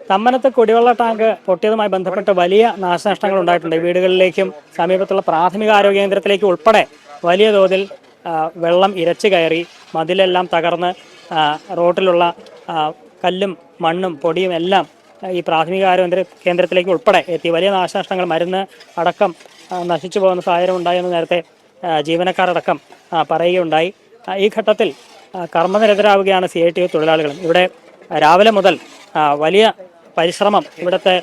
തമ്മനത്ത് കുടിവെള്ള ടാങ്ക് പൊട്ടിയതുമായി ബന്ധപ്പെട്ട് വലിയ നാശനഷ്ടങ്ങൾ ഉണ്ടായിട്ടുണ്ട്. വീടുകളിലേക്കും സമീപത്തുള്ള പ്രാഥമിക ആരോഗ്യ കേന്ദ്രത്തിലേക്കും ഉൾപ്പെടെ വലിയ തോതിൽ വെള്ളം ഇരച്ചു കയറി, മതിലെല്ലാം തകർന്ന് റോട്ടിലുള്ള കല്ലും മണ്ണും പൊടിയും എല്ലാം ഈ പ്രാഥമിക ആരോഗ്യ കേന്ദ്രത്തിലേക്ക് ഉൾപ്പെടെ എത്തി. വലിയ നാശനഷ്ടങ്ങൾ, മരുന്ന് അടക്കം നശിച്ചു പോകുന്ന സാഹചര്യം ഉണ്ടായെന്ന് നേരത്തെ ജീവനക്കാരടക്കം പറയുകയുണ്ടായി. ഈ ഘട്ടത്തിൽ കർമ്മനിരതരാവുകയാണ് CITU തൊഴിലാളികളും. ഇവിടെ രാവിലെ മുതൽ വലിയ പരിശ്രമം, ഇവിടുത്തെ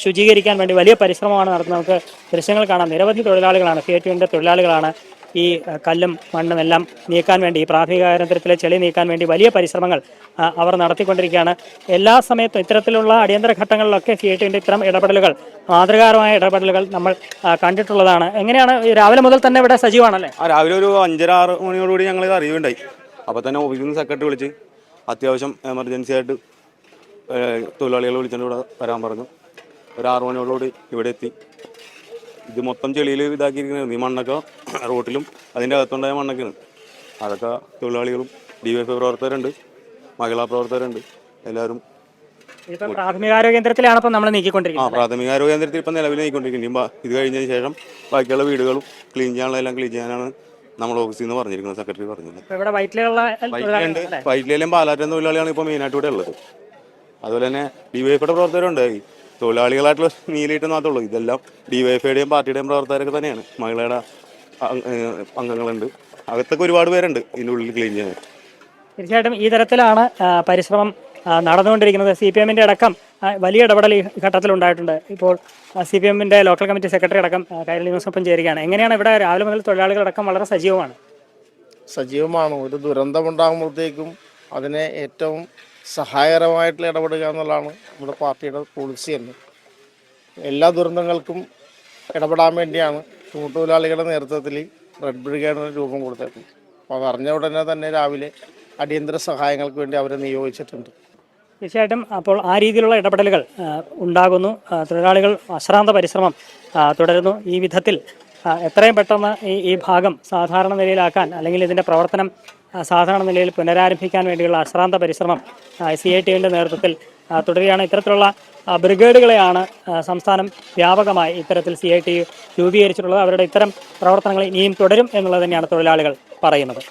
ശുചീകരിക്കാൻ വേണ്ടി വലിയ പരിശ്രമമാണ് നടത്തുന്നത്. നമുക്ക് ദൃശ്യങ്ങൾ കാണാം. നിരവധി തൊഴിലാളികളാണ്, CITUവിൻ്റെ തൊഴിലാളികളാണ് ഈ കല്ലും മണ്ണും എല്ലാം നീക്കാൻ വേണ്ടി, ഈ പ്രാഥമിക കേന്ദ്രത്തിലെ ചെളി നീക്കാൻ വേണ്ടി വലിയ പരിശ്രമങ്ങൾ അവർ നടത്തിക്കൊണ്ടിരിക്കുകയാണ്. എല്ലാ സമയത്തും ഇത്തരത്തിലുള്ള അടിയന്തര ഘട്ടങ്ങളിലൊക്കെ CITUവിൻ്റെ ഇത്തരം ഇടപെടലുകൾ, മാതൃകാപരമായ ഇടപെടലുകൾ നമ്മൾ കണ്ടിട്ടുള്ളതാണ്. എങ്ങനെയാണ് രാവിലെ മുതൽ തന്നെ ഇവിടെ സജീവമാണല്ലേ? രാവിലെ ഒരു 5:30-6 മണിയോടുകൂടി ഞങ്ങൾ അറിയുണ്ടായി. അപ്പോൾ തന്നെ ഓഫീസിൽ നിന്ന് സെക്രട്ടറി വിളിച്ച് അത്യാവശ്യം എമർജൻസി ആയിട്ട് തൊഴിലാളികളെ വിളിച്ചുകൊണ്ട് ഇവിടെ വരാൻ പറഞ്ഞു. ഒരു 6 മണിയോടുകൂടി ഇവിടെ എത്തി. ഇത് മൊത്തം ചെളിയിൽ ഇതാക്കിയിരിക്കുന്നത്. ഈ മണ്ണൊക്കെ റോട്ടിലും അതിൻ്റെ അകത്തുണ്ടായ മണ്ണൊക്കെയാണ്. അതൊക്കെ തൊഴിലാളികളും DYFI പ്രവർത്തകരുണ്ട്, മഹിളാ പ്രവർത്തകരുണ്ട്, എല്ലാവരും. പ്രാഥമികാരോഗ്യ കേന്ദ്രത്തിലാണ് ഇപ്പം നമ്മൾ നീക്കിക്കൊണ്ടിരിക്കുന്നത്. പ്രാഥമികാരോഗ്യ കേന്ദ്രത്തിൽ ഇപ്പം നിലവിൽ നീക്കിക്കൊണ്ടിരിക്കുന്നത്. ഇത് കഴിഞ്ഞതിന് ശേഷം ബാക്കിയുള്ള വീടുകളും ക്ലീൻ ചെയ്യാനുള്ളതെല്ലാം ക്ലീൻ ചെയ്യാനാണ് നമ്മൾ ഓഫീസിൽ നിന്ന് പറഞ്ഞിരിക്കുന്നത്, സെക്രട്ടറി പറഞ്ഞിരുന്നത്. വൈറ്റിലെല്ലാം പാലാറ്റം തൊഴിലാളിയാണ് ഇപ്പോൾ മെയിനായിട്ട് ഇവിടെ ഉള്ളത്. അതുപോലെ തന്നെ DYFIയുടെ പ്രവർത്തകരുണ്ട്. തൊഴിലാളികളായിട്ടുള്ള നീലിയിട്ട് മാത്രമേ ഉള്ളൂ. ഇതെല്ലാം DYFIയുടെയും പാർട്ടിയുടെയും പ്രവർത്തകരൊക്കെ തന്നെയാണ്. മഹിളയുടെ അംഗങ്ങളുണ്ട്, അകത്തൊക്കെ ഒരുപാട് പേരുണ്ട് ഇതിൻ്റെ ഉള്ളിൽ ക്ലീൻ ചെയ്യാൻ. തീർച്ചയായിട്ടും ഈ തരത്തിലാണ് പരിശ്രമം നടന്നുകൊണ്ടിരിക്കുന്നത്. CPMൻ്റെ അടക്കം വലിയ ഇടപെടൽ ഈ ഘട്ടത്തിൽ ഉണ്ടായിട്ടുണ്ട്. ഇപ്പോൾ CPMൻ്റെ ലോക്കൽ കമ്മിറ്റി സെക്രട്ടറി അടക്കം കൈരളി ന്യൂസിനൊപ്പം ചേരുകയാണ്. എങ്ങനെയാണ് ഇവിടെ രാവിലെ മുതൽ തൊഴിലാളികളടക്കം വളരെ സജീവമാണ്? ഒരു ദുരന്തമുണ്ടാകുമ്പോഴത്തേക്കും അതിനെ ഏറ്റവും സഹായകരമായിട്ടുള്ള ഇടപെടുക എന്നുള്ളതാണ് നമ്മുടെ പാർട്ടിയുടെ പോളിസി തന്നെ. എല്ലാ ദുരന്തങ്ങൾക്കും ഇടപെടാൻ വേണ്ടിയാണ് തൊഴിലാളികളുടെ നേതൃത്വത്തിൽ റെഡ് ബ്രിഗേഡിന് രൂപം കൊടുത്തിട്ടുണ്ട്. അപ്പോൾ അതറിഞ്ഞ ഉടനെ തന്നെ രാവിലെ അടിയന്തര സഹായങ്ങൾക്ക് വേണ്ടി അവരെ നിയോഗിച്ചിട്ടുണ്ട്. തീർച്ചയായിട്ടും അപ്പോൾ ആ രീതിയിലുള്ള ഇടപെടലുകൾ ഉണ്ടാകുന്നു. തൊഴിലാളികൾ അശ്രാന്ത പരിശ്രമം തുടരുന്നു. ഈ വിധത്തിൽ എത്രയും പെട്ടെന്ന് ഈ ഭാഗം സാധാരണ നിലയിലാക്കാൻ, അല്ലെങ്കിൽ ഇതിൻ്റെ പ്രവർത്തനം സാധാരണ നിലയിൽ പുനരാരംഭിക്കാൻ വേണ്ടിയുള്ള അശ്രാന്ത പരിശ്രമം CITUവിൻ്റെ നേതൃത്വത്തിൽ തുടരുകയാണ്. ഇത്തരത്തിലുള്ള ബ്രിഗേഡുകളെയാണ് സംസ്ഥാനം വ്യാപകമായി ഇത്തരത്തിൽ CITU രൂപീകരിച്ചിട്ടുള്ളത്. അവരുടെ ഇത്തരം പ്രവർത്തനങ്ങൾ ഇനിയും തുടരും എന്നുള്ളത് തന്നെയാണ് തൊഴിലാളികൾ പറയുന്നത്.